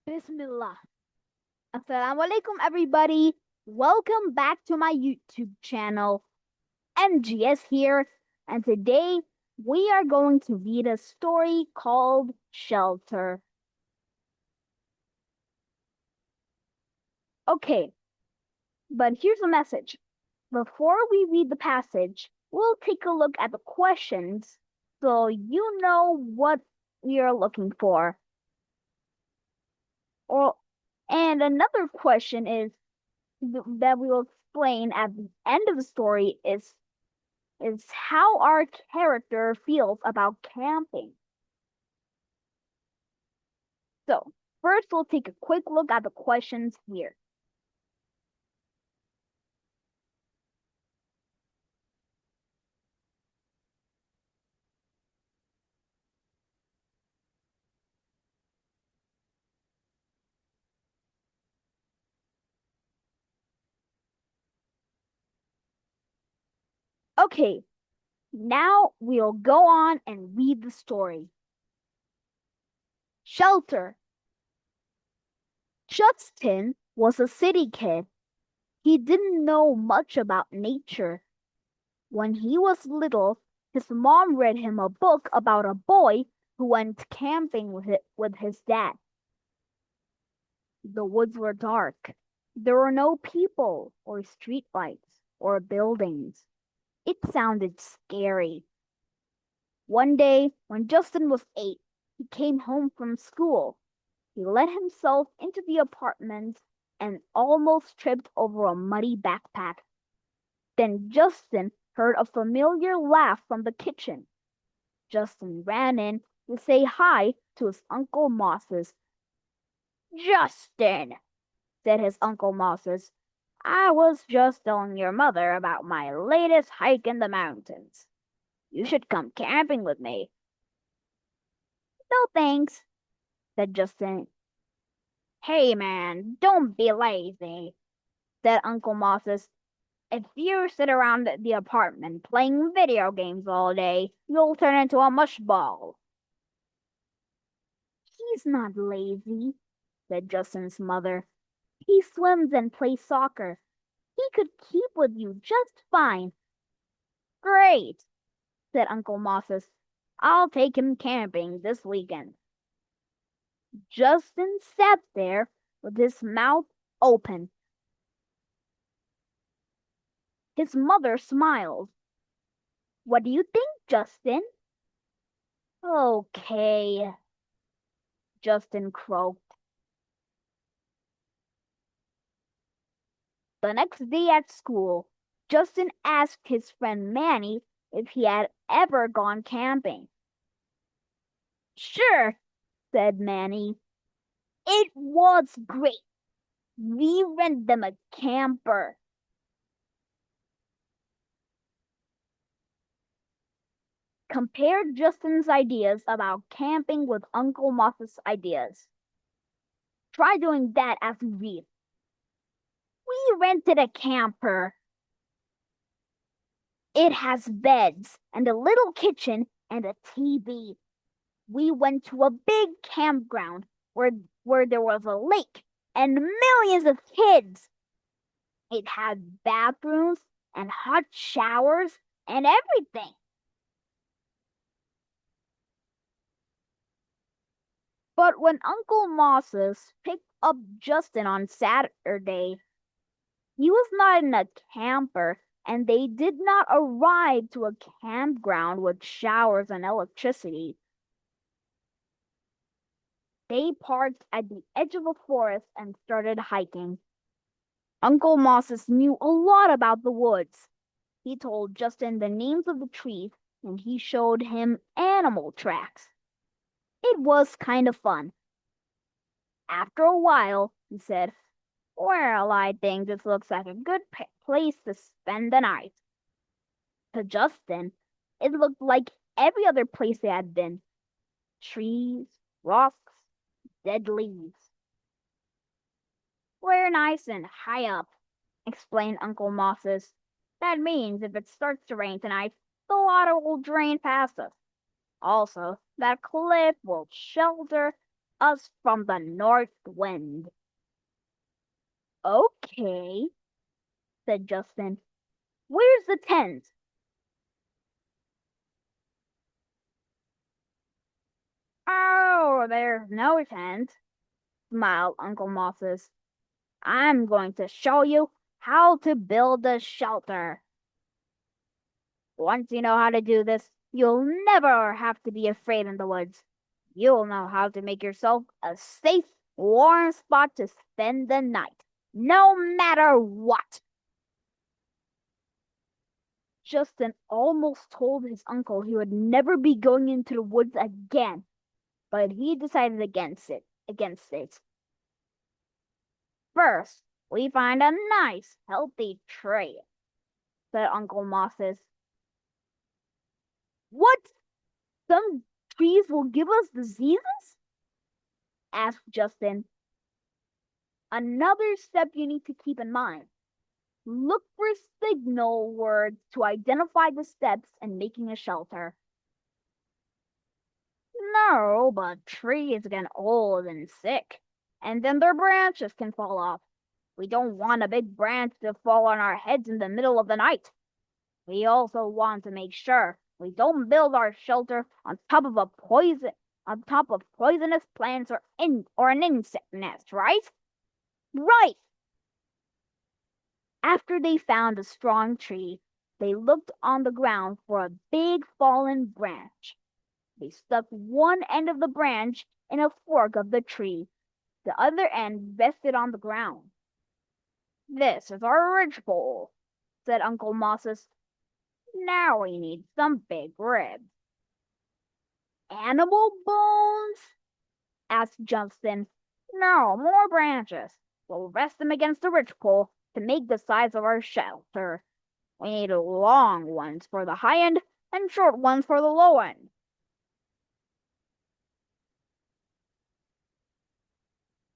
Bismillah. Assalamu alaikum, everybody. Welcome back to my YouTube channel. MGS here, and today we are going to read a story called Shelter. Okay, but here's a message. Before we read the passage, we'll take a look at the questions so you know what we are looking for. Or, and another question is that we will explain at the end of the story is how our character feels about camping. So, first we'll take a quick look at the questions here. Okay, now we'll go on and read the story. Shelter. Justin was a city kid. He didn't know much about nature. When he was little, his mom read him a book about a boy who went camping with his dad. The woods were dark. There were no people or streetlights or buildings. It sounded scary. One day, when Justin was 8, he came home from school. He let himself into the apartment and almost tripped over a muddy backpack. Then Justin heard a familiar laugh from the kitchen. Justin ran in to say hi to his Uncle Mosses. "Justin," said his Uncle Mosses, "I was just telling your mother about my latest hike in the mountains. You should come camping with me." "No thanks," said Justin. "Hey man, don't be lazy," said Uncle Mosses. "If you sit around the apartment playing video games all day, you'll turn into a mushball." "He's not lazy," said Justin's mother. "He swims and plays soccer. He could keep with you just fine." "Great," said Uncle Mosses. "I'll take him camping this weekend." Justin sat there with his mouth open. His mother smiled. "What do you think, Justin?" "Okay," Justin croaked. The next day at school, Justin asked his friend Manny if he had ever gone camping. "Sure," said Manny. "It was great. We rented them a camper." Compare Justin's ideas about camping with Uncle Moss's ideas. Try doing that as we read. "We rented a camper. It has beds and a little kitchen and a TV. We went to a big campground where there was a lake and millions of kids. It had bathrooms and hot showers and everything." But when Uncle Mosses picked up Justin on Saturday, he was not in a camper, and they did not arrive to a campground with showers and electricity. They parked at the edge of a forest and started hiking. Uncle Mosses knew a lot about the woods. He told Justin the names of the trees, and he showed him animal tracks. It was kind of fun. After a while, he said, "Well, I think this looks like a good place to spend the night." To Justin, it looked like every other place they had been: trees, rocks, dead leaves. "We're nice and high up," explained Uncle Mosses. "That means if it starts to rain tonight, the water will drain past us. Also, that cliff will shelter us from the north wind. Okay, said Justin. Where's the tent? Oh, there's no tent, smiled Uncle Moses. I'm going to show you how to build a shelter. Once you know how to do this, you'll never have to be afraid in the woods. You'll know how to make yourself a safe, warm spot to spend the night, no matter what. Justin almost told his uncle he would never be going into the woods again, but he decided against it. First, we find a nice, healthy tree, said Uncle Moses. What? Some trees will give us diseases? Asked Justin. Another step you need to keep in mind. Look for signal words to identify the steps in making a shelter. No, but trees get old and sick, and then their branches can fall off. We don't want a big branch to fall on our heads in the middle of the night. We also want to make sure we don't build our shelter on top of poisonous plants or an insect nest, right? Right. After they found a strong tree, they looked on the ground for a big fallen branch. They stuck one end of the branch in a fork of the tree, the other end rested on the ground. This is our ridgepole, said Uncle Moses. Now we need some big ribs. Animal bones? Asked Justin. No, more branches. We'll rest them against the ridgepole to make the size of our shelter. We need long ones for the high end and short ones for the low end.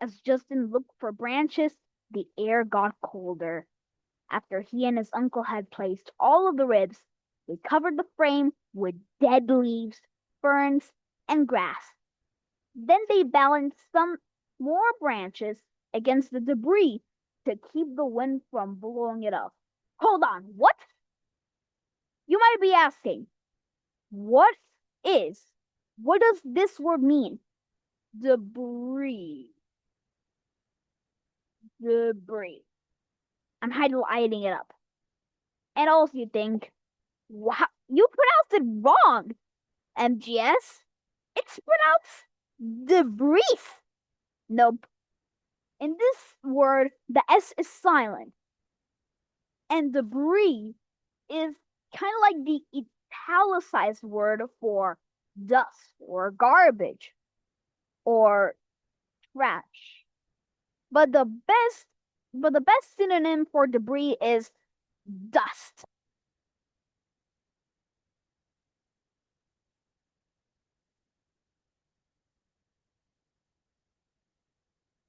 As Justin looked for branches, the air got colder. After he and his uncle had placed all of the ribs, they covered the frame with dead leaves, ferns, and grass. Then they balanced some more branches against the debris to keep the wind from blowing it up. Hold on, what? You might be asking, what does this word mean? Debris. Debris. I'm highlighting it up. And also you think, wow, you pronounced it wrong, MGS. It's pronounced debris. Nope. In this word, the S is silent. And debris is kind of like the italicized word for dust or garbage or trash. But the best synonym for debris is dust.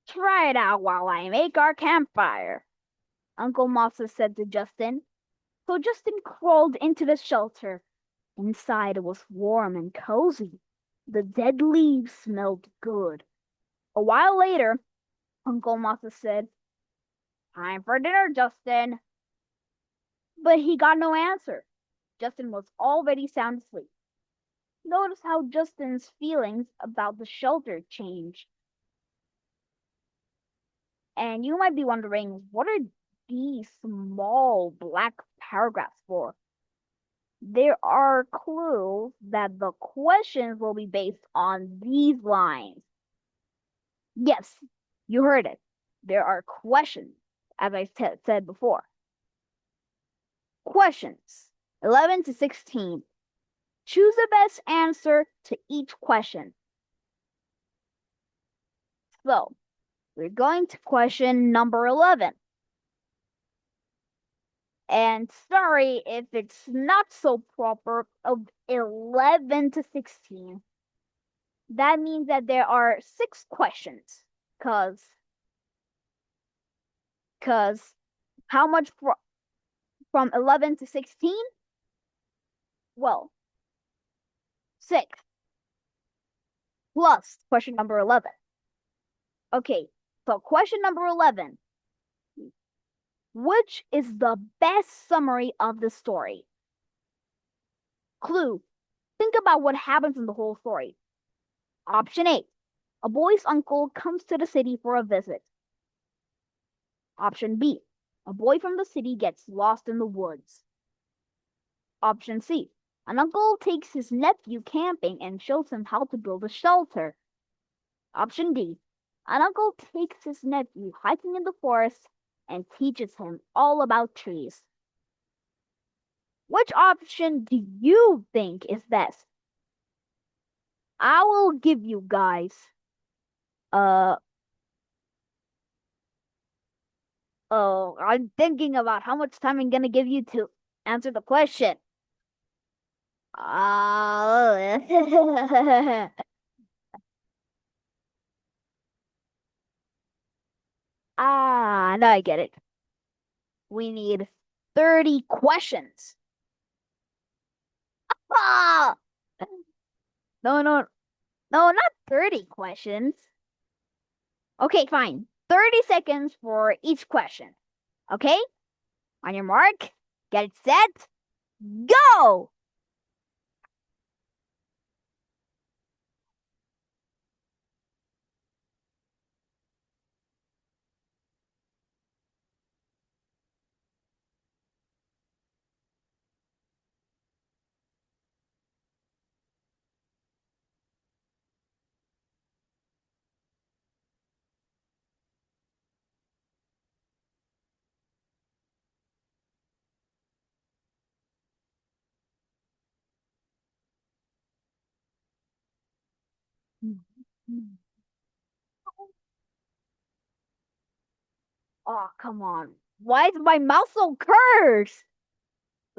Try it out while I make our campfire, Uncle Moses said to Justin. So Justin crawled into the shelter. Inside it was warm and cozy. The dead leaves smelled good. A while later, Uncle Moses said, Time for dinner, Justin. But he got no answer. Justin was already sound asleep. Notice how Justin's feelings about the shelter changed. And you might be wondering, what are these small black paragraphs for? There are clues that the questions will be based on these lines. Yes, you heard it. There are questions, as I said before. Questions 11 to 16. Choose the best answer to each question. So, we're going to question number 11. And sorry if it's not so proper of 11 to 16. That means that there are 6 questions. Cause how much from 11 to 16? Well, 6 plus question number 11. Okay, so question number 11. Which is the best summary of the story? Clue. Think about what happens in the whole story. Option A. A boy's uncle comes to the city for a visit. Option B. A boy from the city gets lost in the woods. Option C. An uncle takes his nephew camping and shows him how to build a shelter. Option D. An uncle takes his nephew hiking in the forest and teaches him all about trees. Which option do you think is best? I will give you guys uh I'm thinking about how much time I'm gonna give you to answer the question. Now I get it. We need 30 questions. Ah! No, no, no, not 30 questions. Okay, fine. 30 seconds for each question. Okay? On your mark, get it set, go! Oh, come on. Why is my mouse so cursed?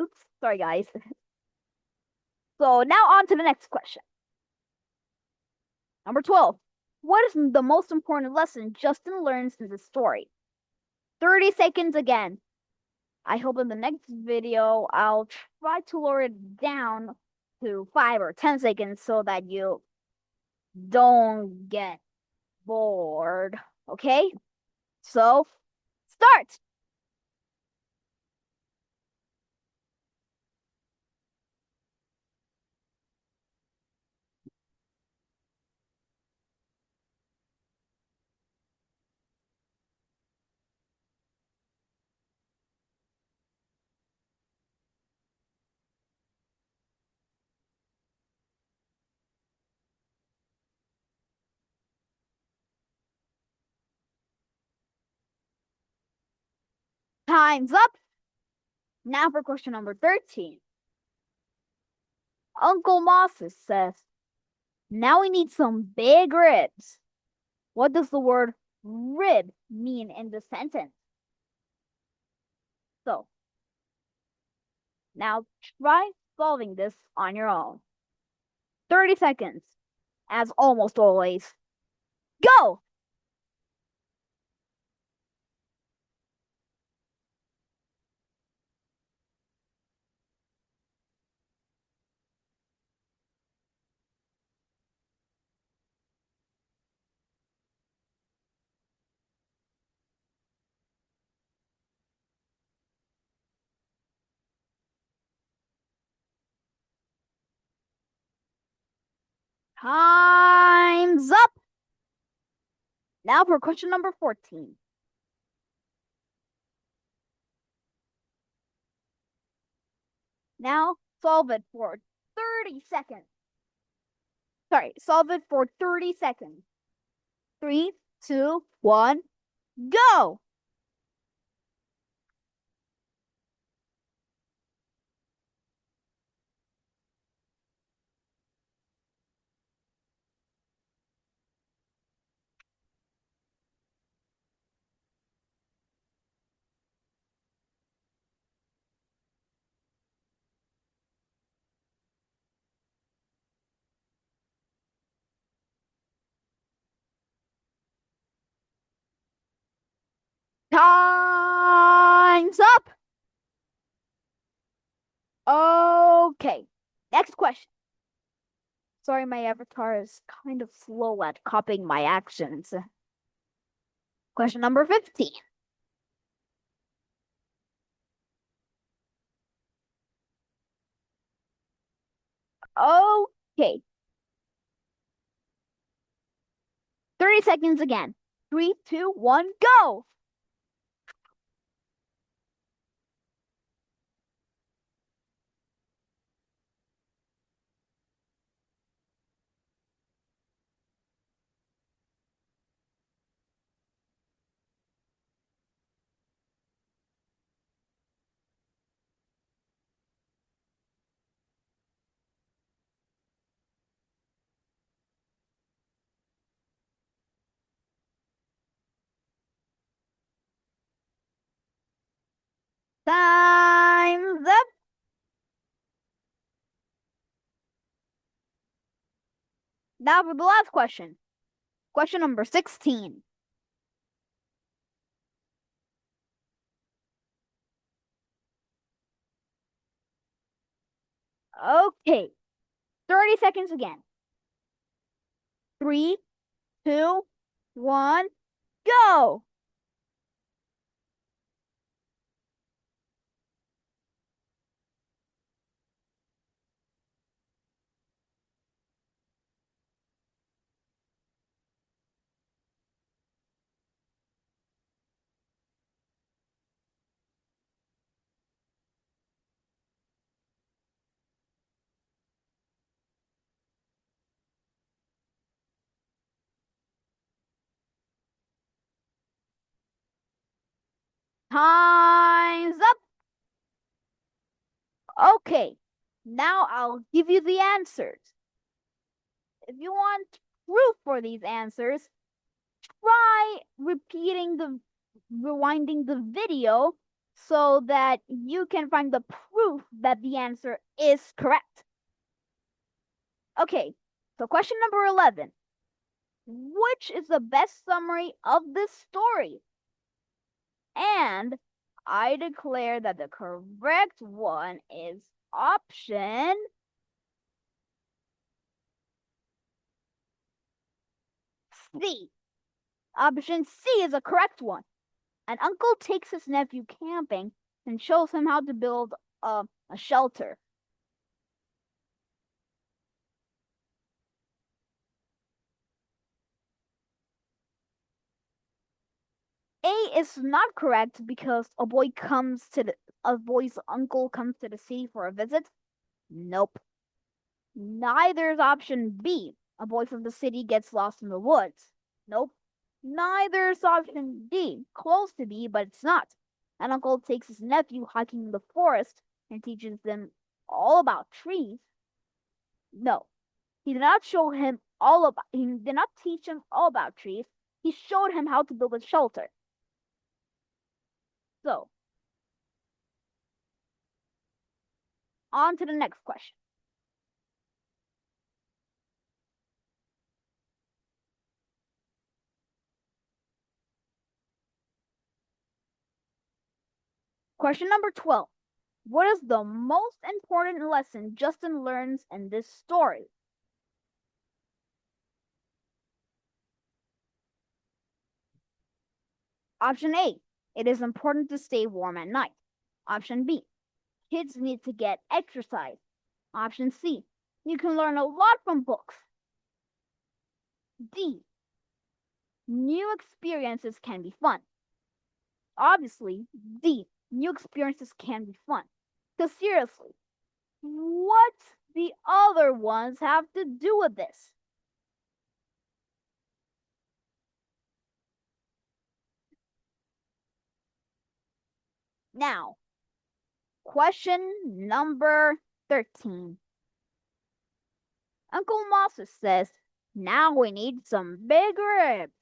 Oops, sorry guys. So now on to the next question. Number 12. What is the most important lesson Justin learns in the story? 30 seconds again. I hope in the next video I'll try to lower it down to 5 or 10 seconds so that you don't get bored. Okay? So, start! Time's up! Now for question number 13. Uncle Moses says, now we need some big ribs. What does the word rib mean in the sentence? So, now try solving this on your own. 30 seconds, as almost always. Go! Time's up! Now for question number 14. Now solve it for 30 seconds. Sorry, solve it for 30 seconds. 3, 2, 1, go! Time's up! Okay, next question. Sorry, my avatar is kind of slow at copying my actions. Question number 15. Okay. 30 seconds again. 3, 2, 1, go! Time's up. Now for the last question. Question number 16. Okay. 30 seconds again. 3, 2, 1, go! Time's up. Okay. Now I'll give you the answers. If you want proof for these answers, try rewinding the video so that you can find the proof that the answer is correct. Okay, so question number 11. Which is the best summary of this story? And I declare that the correct one is option C. Option C is a correct one. An uncle takes his nephew camping and shows him how to build a shelter. A is not correct because a boy's uncle comes to the city for a visit. Nope. Neither is option B. A boy from the city gets lost in the woods. Nope. Neither is option D. Close to B, but it's not. An uncle takes his nephew hiking in the forest and teaches them all about trees. No. He did not teach him all about trees. He showed him how to build a shelter. So, on to the next question. Question number 12. What is the most important lesson Justin learns in this story? Option A. It is important to stay warm at night. Option B. Kids need to get exercise. Option C. You can learn a lot from books. D. New experiences can be fun. Obviously, D. New experiences can be fun. Because seriously, what the other ones have to do with this? Now, question number 13. Uncle Moses says, now we need some big ribs.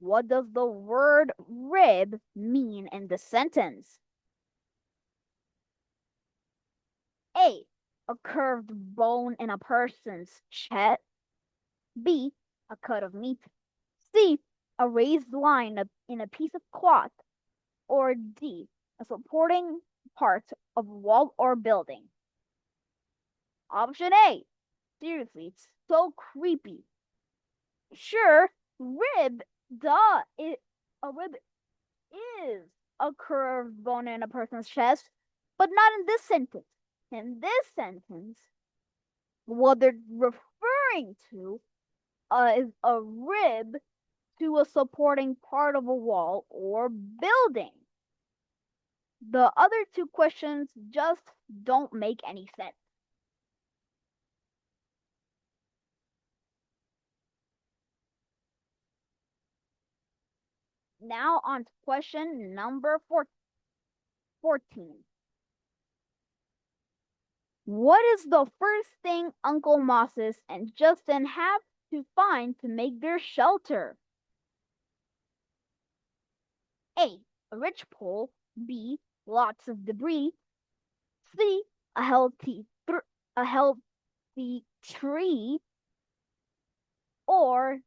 What does the word rib mean in the sentence? A. A curved bone in a person's chest. B. A cut of meat. C. A raised line in a piece of cloth. Or D. A supporting part of wall or building. Option A. Seriously, it's so creepy. Sure, rib, duh. A rib is a curved bone in a person's chest, but not in this sentence. In this sentence, what they're referring to is a rib to a supporting part of a wall or building. The other two questions just don't make any sense. Now on to question number 14. What is the first thing Uncle Moses and Justin have to find to make their shelter? A. A rich pole. B. Lots of debris. C. A healthy tree. Or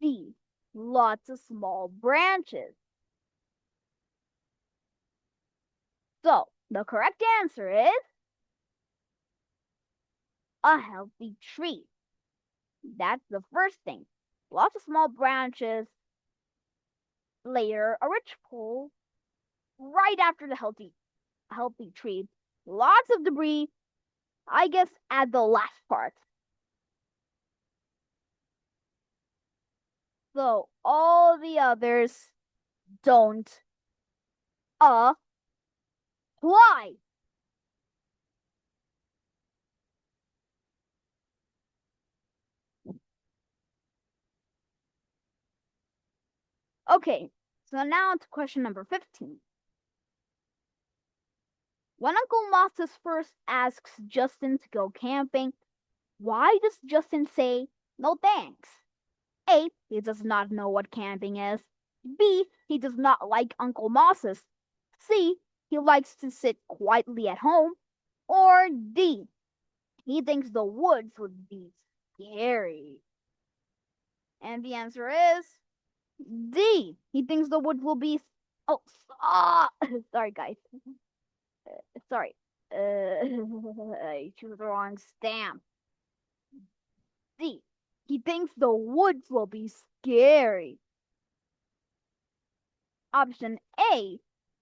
D. Lots of small branches. So, the correct answer is a healthy tree. That's the first thing. Lots of small branches. Later, a rich pole. Right after the healthy tree. Lots of debris. I guess at the last part. So all the others don't apply. Okay, so now to question number 15. When Uncle Moses first asks Justin to go camping, why does Justin say no thanks? A. He does not know what camping is. B. He does not like Uncle Moses. C. He likes to sit quietly at home. Or D. He thinks the woods would be scary. And the answer is D. He thinks the woods will be. Oh, sorry, guys. Sorry. I chose the wrong stamp. D. He thinks the woods will be scary. Option A.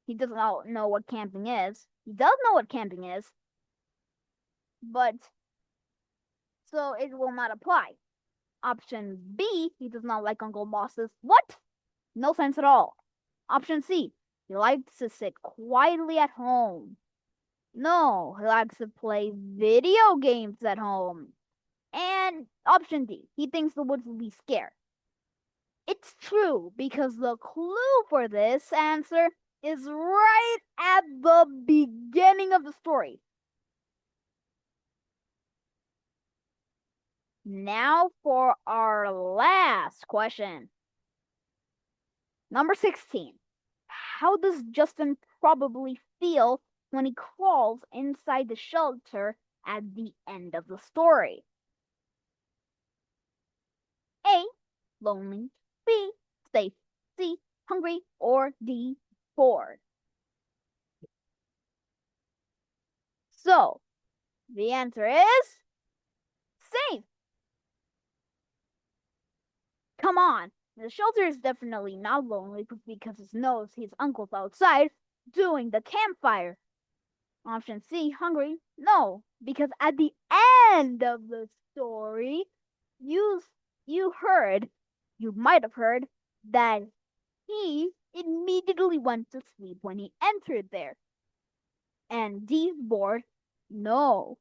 He does not know what camping is. He does know what camping is, but so it will not apply. Option B. He does not like Uncle Moses. What? No sense at all. Option C. He likes to sit quietly at home. No, he likes to play video games at home. And option D. He thinks the woods will be scary. It's true because the clue for this answer is right at the beginning of the story. Now for our last question. Number 16. How does Justin probably feel when he crawls inside the shelter at the end of the story? A. Lonely. B. Safe. C. Hungry. Or D. Bored. So, the answer is safe. Come on. The shelter is definitely not lonely because he knows his uncle's outside doing the campfire. Option C, hungry? No, because at the end of the story, you might have heard that he immediately went to sleep when he entered there. And D's bored? No,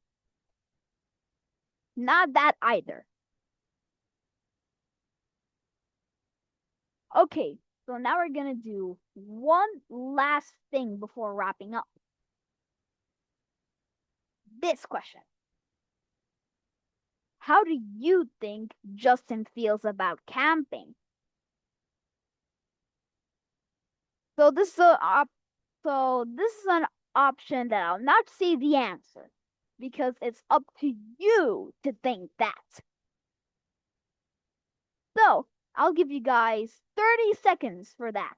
not that either. Okay, so now we're gonna do one last thing before wrapping up. This question. How do you think Justin feels about camping? So this is an option that I'll not say the answer because it's up to you to think that. So I'll give you guys 30 seconds for that.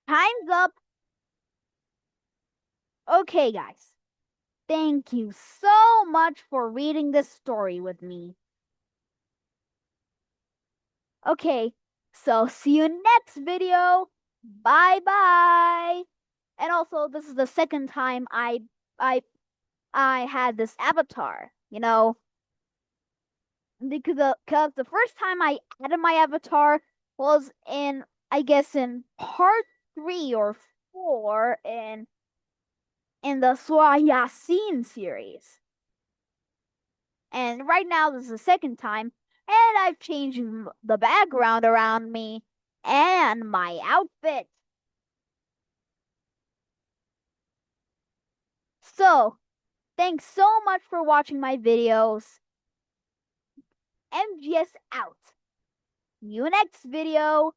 Time's up. Okay, guys. Thank you so much for reading this story with me. Okay, so see you next video. Bye bye. And also, this is the second time I I had this avatar. Because the first time I added my avatar was in, I guess, in part 3 or 4 in the Surah Yasin series. And right now this is the second time, and I've changed the background around me and my outfit. So, thanks so much for watching my videos. MGS out. See you next video.